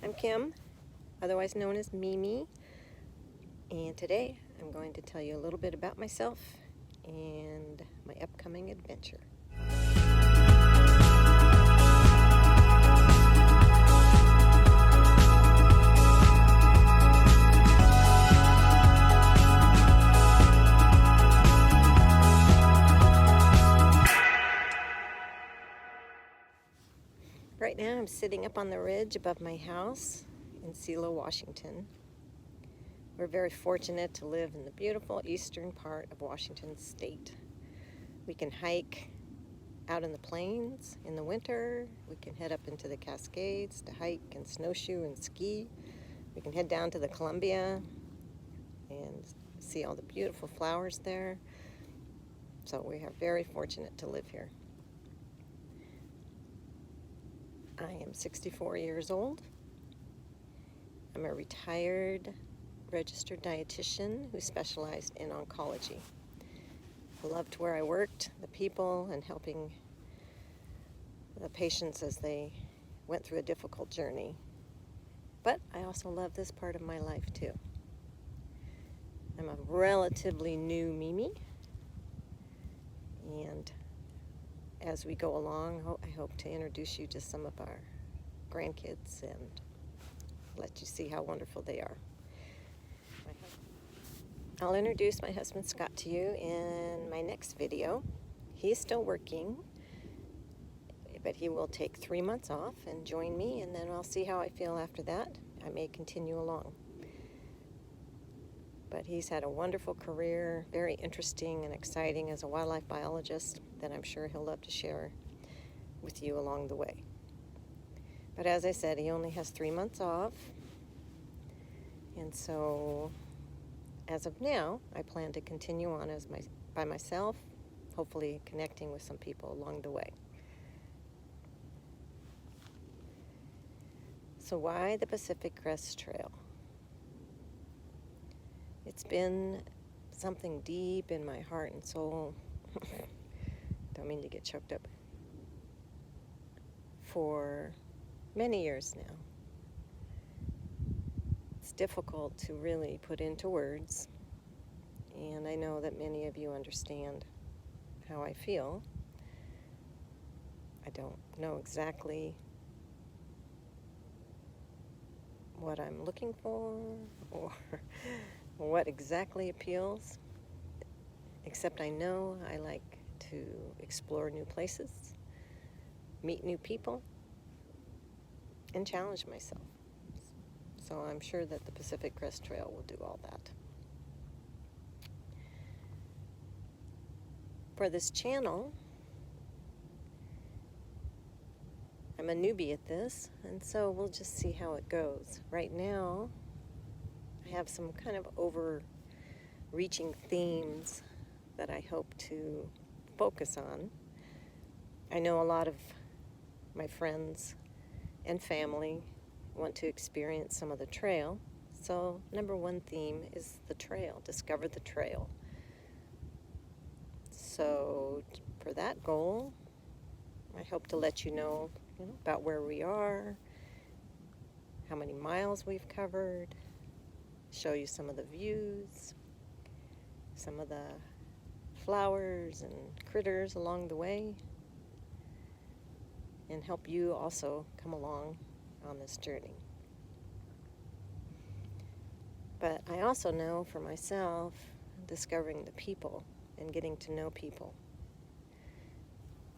I'm Kim, otherwise known as Mimi, and today I'm going to tell you a little bit about myself and my upcoming adventure. Right now I'm sitting up on the ridge above my house in Selah, Washington. We're very fortunate to live in the beautiful eastern part of Washington state. We can hike out in the plains in the winter. We can head up into the Cascades to hike and snowshoe and ski. We can head down to the Columbia and see all the beautiful flowers there. So we are very fortunate to live here. I am 64 years old. I'm a retired registered dietitian who specialized in oncology. I loved where I worked, the people, and helping the patients as they went through a difficult journey. But I also love this part of my life too. I'm a relatively new Mimi, and as we go along, I hope to introduce you to some of our grandkids and let you see how wonderful they are. I'll introduce my husband Scott to you in my next video. He's still working, but he will take 3 months off and join me, and then I'll see how I feel after that. I may continue along. But he's had a wonderful career, very interesting and exciting as a wildlife biologist that I'm sure he'll love to share with you along the way. But as I said, he only has 3 months off, and so as of now, I plan to continue on by myself, hopefully connecting with some people along the way. So why the Pacific Crest Trail? It's been something deep in my heart and soul. Don't mean to get choked up. For many years now. It's difficult to really put into words, and I know that many of you understand how I feel. I don't know exactly what I'm looking for or what exactly appeals, except I know I like to explore new places, meet new people, and challenge myself. So I'm sure that the Pacific Crest Trail will do all that. For this channel, I'm a newbie at this, and so we'll just see how it goes. Right now, I have some kind of overreaching themes that I hope to focus on. I know a lot of my friends and family want to experience some of the trail. So number one theme is the trail, discover the trail. So for that goal, I hope to let you know, about where we are, how many miles we've covered, show you some of the views, some of the flowers and critters along the way, and help you also come along on this journey. But I also know for myself, discovering the people and getting to know people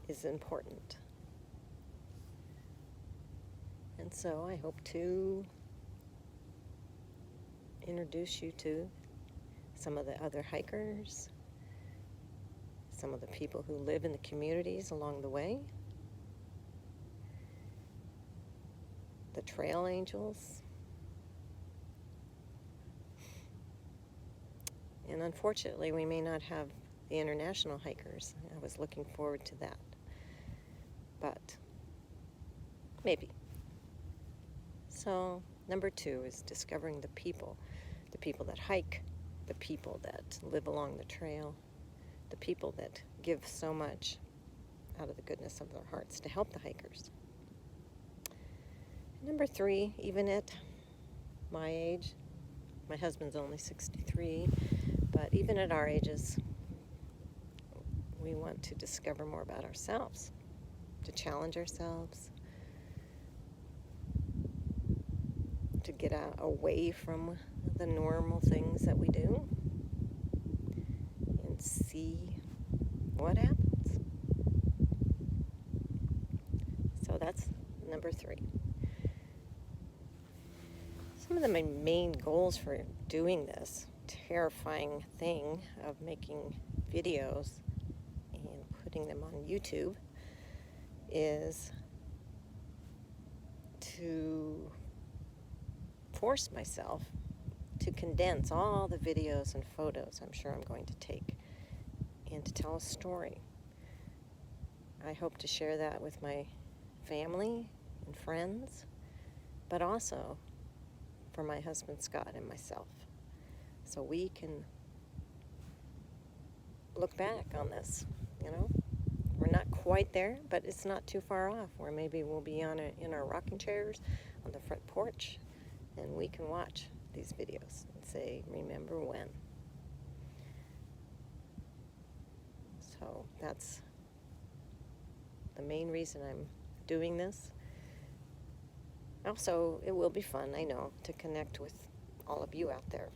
is important. And so I hope to introduce you to some of the other hikers, some of the people who live in the communities along the way, the trail angels, and unfortunately we may not have the international hikers. I was looking forward to that, but maybe. So number 2 is discovering the people that hike, the people that live along the trail, the people that give so much out of the goodness of their hearts to help the hikers. Number 3, even at my age, my husband's only 63, but even at our ages, we want to discover more about ourselves, to challenge ourselves, to get away from the normal things that we do and see what happens. So that's number 3. Some of my main goals for doing this terrifying thing of making videos and putting them on YouTube is to force myself to condense all the videos and photos I'm sure I'm going to take and to tell a story. I hope to share that with my family and friends, but also for my husband Scott and myself, so we can look back on this. We're not quite there, but it's not too far off, where maybe we'll be in our rocking chairs on the front porch, and we can watch these videos and say, remember when. So that's the main reason I'm doing this. Also, it will be fun, I know, to connect with all of you out there.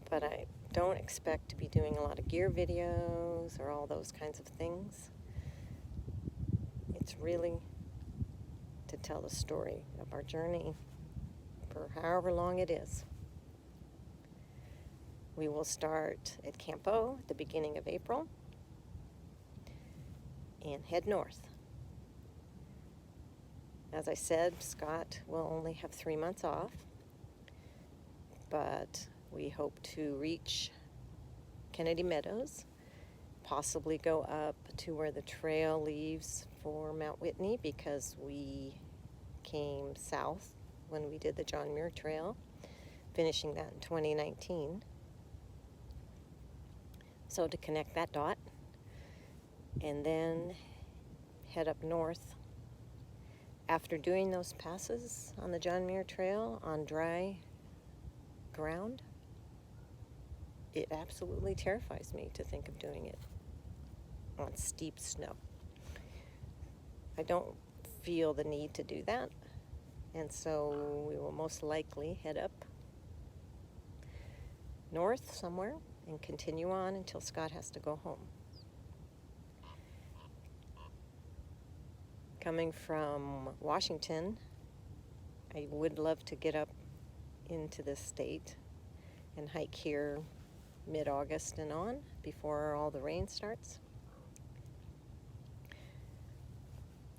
But I don't expect to be doing a lot of gear videos or all those kinds of things. It's really to tell the story of our journey for however long it is. We will start at Campo at the beginning of April and head north. As I said, Scott will only have 3 months off, but we hope to reach Kennedy Meadows, possibly go up to where the trail leaves for Mount Whitney, because we came south when we did the John Muir Trail, finishing that in 2019. So to connect that dot, and then head up north. After doing those passes on the John Muir Trail on dry ground, it absolutely terrifies me to think of doing it on steep snow. I don't feel the need to do that, and so we will most likely head up north somewhere and continue on until Scott has to go home. Coming from Washington, I would love to get up into this state and hike here mid-August and on, before all the rain starts.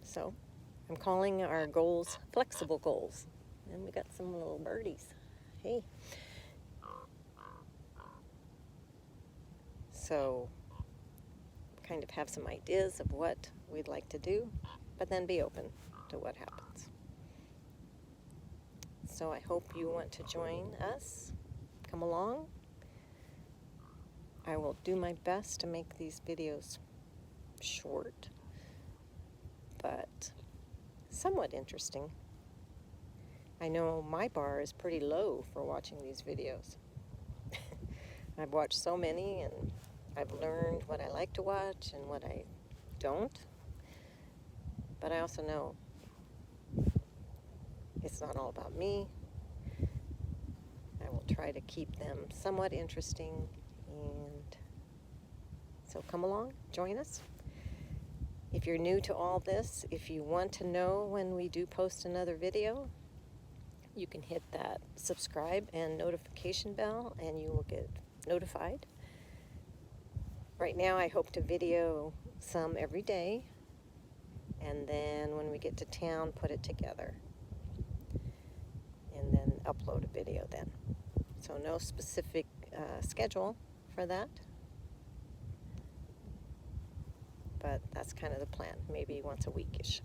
So I'm calling our goals flexible goals. And we got some little birdies. Hey. So kind of have some ideas of what we'd like to do, but then be open to what happens. So I hope you want to join us. Come along. I will do my best to make these videos short, but somewhat interesting. I know my bar is pretty low for watching these videos. I've watched so many, and I've learned what I like to watch and what I don't. But I also know it's not all about me. I will try to keep them somewhat interesting, and so come along, join us. If you're new to all this, if you want to know when we do post another video, you can hit that subscribe and notification bell, and you will get notified. Right now I hope to video some every day, and then when we get to town, put it together and then upload a video then. So no specific schedule for that, but that's kind of the plan, maybe once a weekish.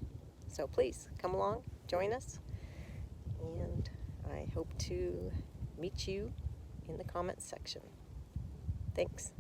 So please come along, join us, and I hope to meet you in the comments section. Thanks.